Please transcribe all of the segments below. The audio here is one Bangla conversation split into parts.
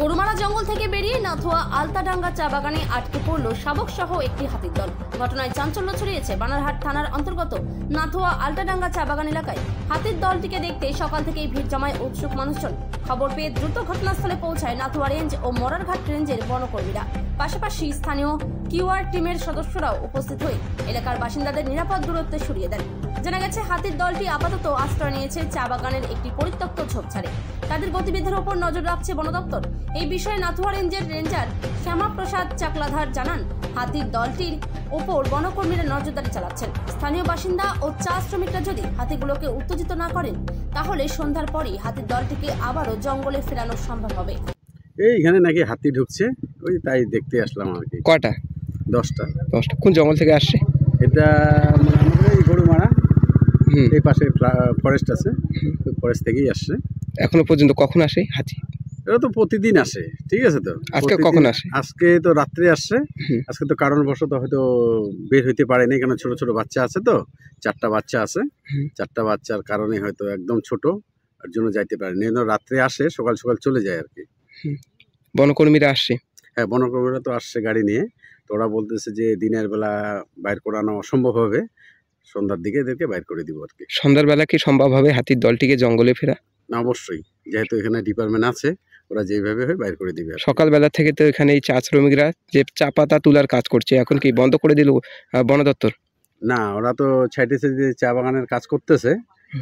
গরুমারা জঙ্গল থেকে বেরিয়ে নাথুয়া আলতাডাঙ্গা চা বাগানে আটকে পড়ল শাবক সহ একটি হাতির দল। ঘটনায় চাঞ্চল্য ছড়িয়েছে বানারহাট থানার অন্তর্গত নাথুয়া আলতাডাঙ্গা চা বাগান এলাকায়। হাতির দলটিকে দেখতে সকাল থেকেই ভিড় জমায় উৎসুক মানুষজন। খবর পেয়ে দ্রুত ঘটনাস্থলে পৌঁছায় নাথুয়া রেঞ্জ ও মরারঘাট রেঞ্জের বনকর্মীরা। পাশাপাশি স্থানীয় কিউআর টিমের সদস্যরাও উপস্থিত হয়ে এলাকার বাসিন্দাদের নিরাপদ দূরত্বে সরিয়ে দেন। জানা গেছে হাতির দলটি আপাতত আশ্রয় নিয়েছে চা বাগানের একটি পরিত্যক্ত ঝোপঝাড়ে। তাদের গতিবিধির উপর নজর রাখছে বন দপ্তর। এই বিষয়ে নাথুয়া রেঞ্জের রেঞ্জার শ্যামাপ্রসাদ চাকলাধার জানান, হাতির দলটির ওপর বনকর্মীরা নজরদারি চালাচ্ছেন। স্থানীয় বাসিন্দা ও চা শ্রমিকরা যদি হাতিগুলোকে উত্তেজিত না করেন তাহলে সন্ধ্যার পরই হাতির দলটিকে আবারও জঙ্গলে ফেরানো সম্ভব হবে। এইখানে নাকি হাতি ঢুকছে, ওই তাই দেখতে আসলাম আর কি। কয়টা? 10টা। কোন জঙ্গল থেকে আসছে? এটা আমাদের এই গরুমারা, এই পাশে ফরেস্ট আছে, ওই ফরেস্ট থেকেই আসছে। এখনো পর্যন্ত কখন আসে হাতি? এটা তো প্রতিদিন আসে, ঠিক আছে। তো আজকে কখন আসে? আজকে তো রাত্রে আসছে। আজকে তো কারণবশত হয়তো বের হইতে পারেনি, কেন ছোট ছোট বাচ্চা আছে, তো 4টা বাচ্চা আছে। 4টা বাচ্চার কারণে হয়তো একদম ছোট, আর জন্য যাইতে পারেনি। রাত্রে আসে, সকাল সকাল চলে যায় আর কি। বনকর্মীরা আসছে? হ্যাঁ, বনকর্মীরা তো আসছে গাড়ি নিয়ে। তো ওরা বলতেছে যে দিনের বেলা বাইর করানো অসম্ভব হবে, সন্ধ্যার দিকে এদেরকে বাইর করে দিব আর কি। সন্ধ্যার বেলা কি সম্ভব হবে হাতির দলটিকে জঙ্গলে ফেরা? না, অবশ্যই, যেহেতু এখানে ডিপার্টমেন্ট আছে, ওরা যেভাবে হয় বাইর করে দিবে। সকালবেলা থেকে তো এখানে এই চা শ্রমিকরা যে চা পাতা তোলার কাজ করছে, এখন কি বন্ধ করে দিল বন দপ্তর? না, ওরা তো ছাইটেছে যে চা বাগানের কাজ করতেছে,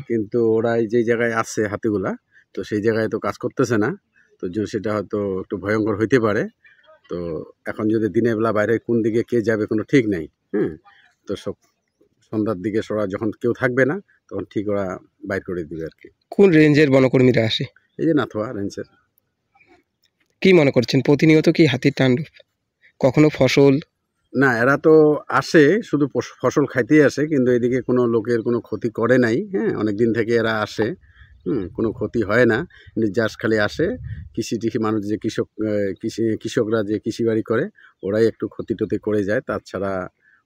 কিন্তু ওরা যে জায়গায় আছে হাতিগুলা, তো সেই জায়গায় তো কাজ করতেছে না। তো সেটা হয়তো একটু ভয়ঙ্কর হইতে পারে। তো এখন যদি দিনের বেলা বাইরে কোন দিকে কে যাবে কোনো ঠিক নাই। তো সব সন্ধ্যার দিকে ওরা যখন কেউ থাকবে না, তখন ঠিক ওরা বাইর করে দিবে আর কি। কোন রেঞ্জের বনকর্মীরা আসে? এই যে নাথুয়া রেঞ্জের। কি মনে করছেন, প্রতিনিয়ত কি হাতির তাণ্ডব? কখনো ফসল? না, এরা তো আসে শুধু ফসল খাইতেই আসে, কিন্তু এদিকে কোনো লোকের কোনো ক্ষতি করে নাই। অনেক দিন থেকে এরা আসে, কোনো ক্ষতি হয় না। জাস্ট খালি আসে কৃষি মানুষ যে কৃষকরা যে কৃষিবাড়ি করে, ওরাই একটু ক্ষতি টতি করে যায়, তাছাড়া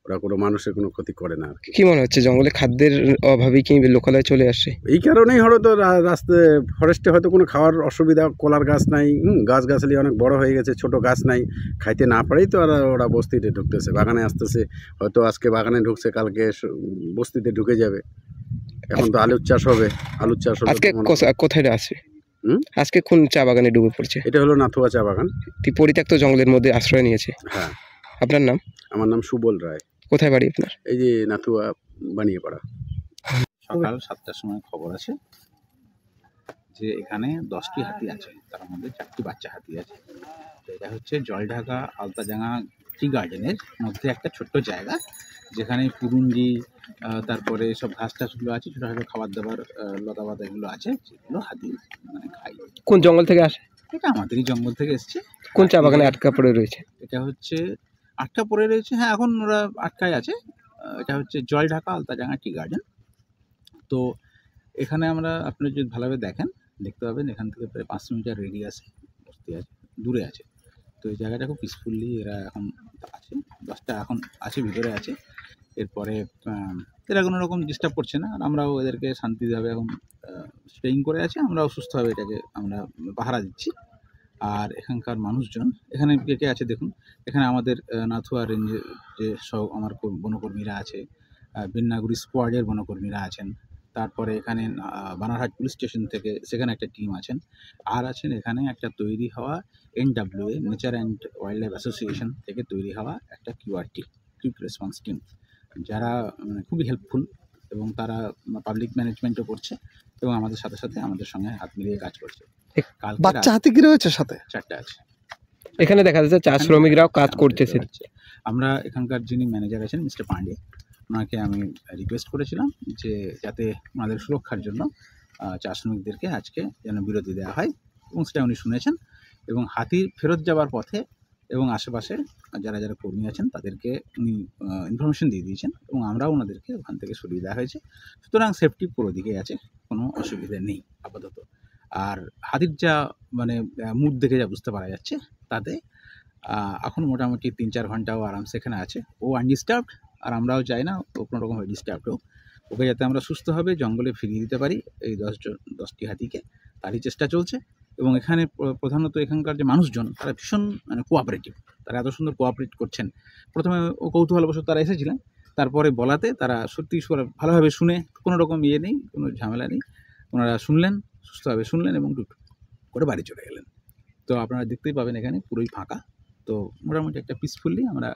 ওরা কোনো মানুষের কোনো ক্ষতি করে না আর কি। কি মনে হচ্ছে জঙ্গলে খাদ্যের অভাবে কি লোকালয়ে চলে আসছে? এই কারণেই হয়তো রাস্তায় ফরেস্টে হয়তো কোনো খাওয়ার অসুবিধা, কলার গাছ নাই, গাছগাছালি অনেক বড় হয়ে গেছে, ছোট গাছ নাই, খাইতে না পারেই তো ওরা বস্তিতে ঢুকতেছে, বাগানে আসতেছে। হয়তো আজকে বাগানে ঢুকছে, কালকে বস্তিতে ঢুকে যাবে। এখন তো আলুর চাষ হবে, আলুর চাষ হবে। আজকে কোথায় আছে? আজকে কোন চা বাগানে ডুবে পড়ছে? এটা হলো নাথুয়া চা বাগান। পরিত্যক্ত জঙ্গলের মধ্যে আশ্রয় নিয়েছে। হ্যাঁ। আপনার নাম? আমার নাম সুবল রায়। কোথায় বাড়ি আপনার? এই যে নাথুয়া বানিয়েপাড়া। সকাল 7টার সময় খবর আছে যে এখানে 10টি হাতি আছে, তার মধ্যে 4টি বাচ্চা হাতি আছে। তো এটা হচ্ছে জলঢাকা আলতাডাঙ্গা টি গার্ডেনের মধ্যে একটা ছোট্ট জায়গা, যেখানে পুরুঞ্জি, তারপরে সব ঘাস টাসগুলো আছে, ছোটোখাটো খাবার দাবার লতা পাতা এগুলো আছে, যেগুলো হাতি মানে খায়। কোন জঙ্গল থেকে আসে? এটা আমাদেরই জঙ্গল থেকে এসছে। কোন চা বাগানে আটকা পড়ে রয়েছে? এটা হচ্ছে আটকা পড়ে রয়েছে, হ্যাঁ, এখন ওরা আটকায় আছে। এটা হচ্ছে জলঢাকা আলতাডাঙ্গা টি গার্ডেন। তো এখানে আপনারা যদি ভালোভাবে দেখতে পাবেন, এখান থেকে প্রায় 500 মিটার রেডিয়াসে বসতি আছে, দূরে আছে। তো এই জায়গাটা খুব পিসফুলি এরা এখন আছে। 10টা এখন আছে, ভিতরে আছে। এরপরে এরা কোনো রকম ডিস্টার্ব করছে না, আর আমরাও এদেরকে শান্তিভাবে এখন স্টেইং করে আছে। আমরাও সুস্থভাবে এটাকে আমরা পাহারা দিচ্ছি। আর এখানকার মানুষজন, এখানে কে আছে দেখুন, এখানে আমাদের নাথুয়া রেঞ্জের যে সব আমার বনকর্মীরা আছে, বিন্নাগুড়ি স্কোয়াডের বনকর্মীরা আছেন, তারপরে এখানে বানারহাট পুলিশ স্টেশন থেকে সেখানে একটা টিম আছেন, আর আছেন এখানে একটা তৈরি হওয়া NWA nature and wild life association থেকে তৈরি হওয়া একটা QRT, কুইক রেসপন্স টিম, যারা খুবই হেল্পফুল, এবং তারা পাবলিক ম্যানেজমেন্টও করছে এবং আমাদের সাথে সাথে আমাদের সঙ্গে হাত মিলিয়ে কাজ করছে। বাচ্চা হাতি কি রয়েছে সাথে? 4টা আছে। এখানে দেখা যাচ্ছে চা শ্রমিকরাও কাজ করতেছে। আমরা এখানকার যিনি ম্যানেজার আছেন মিস্টার পান্ডে, ওনাকে আমি রিকোয়েস্ট করেছিলাম যে যাতে ওনাদের সুরক্ষার জন্য চা শ্রমিকদেরকে আজকে যেন বিরতি দেওয়া হয়, এবং সেটা উনি শুনেছেন। এবং হাতি ফেরত যাওয়ার পথে এবং আশেপাশে যারা যারা কর্মী আছেন তাদেরকে উনি ইনফরমেশন দিয়ে দিয়েছেন, এবং আমরাও ওনাদেরকে ওখান থেকে সরিয়ে দেওয়া হয়েছে। সুতরাং সেফটি পুরো দিকে আছে, কোনো অসুবিধা নেই আপাতত। আর হাতির যা মুড দেখে যা বুঝতে পারা যাচ্ছে, তাতে এখন মোটামুটি 3-4 ঘন্টাও আরামসে এখানে আছে। ও আনডিস্টার্বড, আর আমরাও চাই না ও কোনো রকমভাবে ডিস্টার্বড হোক। ওকে যাতে আমরা সুস্থভাবে জঙ্গলে ফিরিয়ে দিতে পারি, এই 10টি হাতিকে, তারই চেষ্টা চলছে। এবং এখানে প্রধানত এখানকার যে মানুষজন তারা ভীষণ মানে কোঅপারেটিভ, তারা এত সুন্দর কোঅপারেট করছেন। প্রথমে কৌতূহলবশত তারা এসেছিলেন, তারপরে বলাতে তারা সত্যি ভালোভাবে শুনে, কোনো রকম ইয়ে নেই, কোনো ঝামেলা নেই, ওনারা শুনলেন, সুস্থভাবে শুনলেন এবং টুক করে বাড়ি চলে গেলেন। তো আপনারা দেখতেই পাবেন এখানে পুরোই ফাঁকা। তো মোটামুটি একটা পিসফুলি আমরা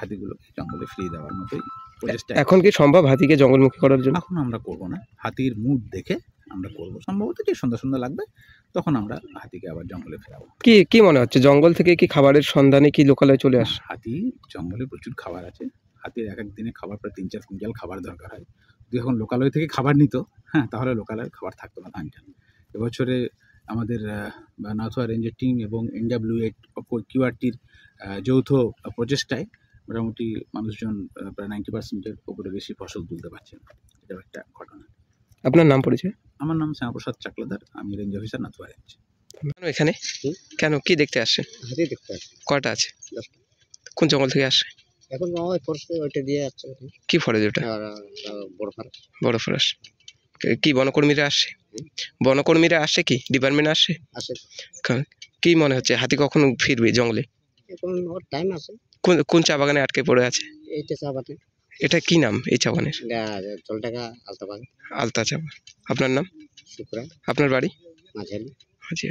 হাতিগুলোকে জঙ্গলে ফিরিয়ে দেওয়ার মতোই প্রচেষ্টা। এখন কি সম্ভব হাতিকে জঙ্গলমুখী করার জন্য? এখন আমরা করব না, হাতির মুড দেখে আমরা করব। সম্ভবত যে সন্ধ্যা লাগবে তখন আমরা হাতিকে আবার জঙ্গলে ফেরাবো। কি মনে হচ্ছে, জঙ্গল থেকে কি খাবারের সন্ধানে কি লোকালয়ে চলে আসে? হাতি জঙ্গলে প্রচুর খাবার আছে। হাতির এক এক দিনে খাবার প্রায় 3-4 কুইন্টাল খাবার দরকার হয়। যদি এখন লোকালয় থেকে খাবার নিত, হ্যাঁ, তাহলে লোকালয়ের খাবার থাকতো না ধান। এবছরে আমাদের নাথুয়া রেঞ্জের টিম এবং NWA QRTর যৌথ প্রচেষ্টায় মোটামুটি মানুষজন প্রায় 90%-এর উপরে বেশি ফসল তুলতে পারছেন। এটা একটা ঘটনা। আপনার নাম পরিচয়? আমার নাম শ্যামাপ্রসাদ চাকলাদার, আমি রেঞ্জ অফিসার নাথুয়া রেঞ্জ। এখানে কেন, কি দেখতে আসছে? হাতি দেখতে আসে। কয়টা আছে? 10টা। কোন জঙ্গল থেকে আসে? এখন আমাদের ফরেস্টে ওইটা দিয়ে যাচ্ছে। কি ফরেজ ওটা? আর বড় ফরেস্ট। বড় ফরেস্ট। কি বনকর্মীরা আসছে? বনকর্মীরা আসে, কি ডিপার্টমেন্ট আসে? আসে। কি মনে হচ্ছে হাতি কখন ফিরবে জঙ্গলে? এখন ওর টাইম আছে। কোন চা বাগানে আটকে পড়ে আছে? এইটা চা বাগান। এটা কি নাম এই চা বাগানের? জলটাকা আলতা বাগান। আলতা চা। আপনার নাম? শুক্রা। আপনার বাড়ি? মাঝালি। জি।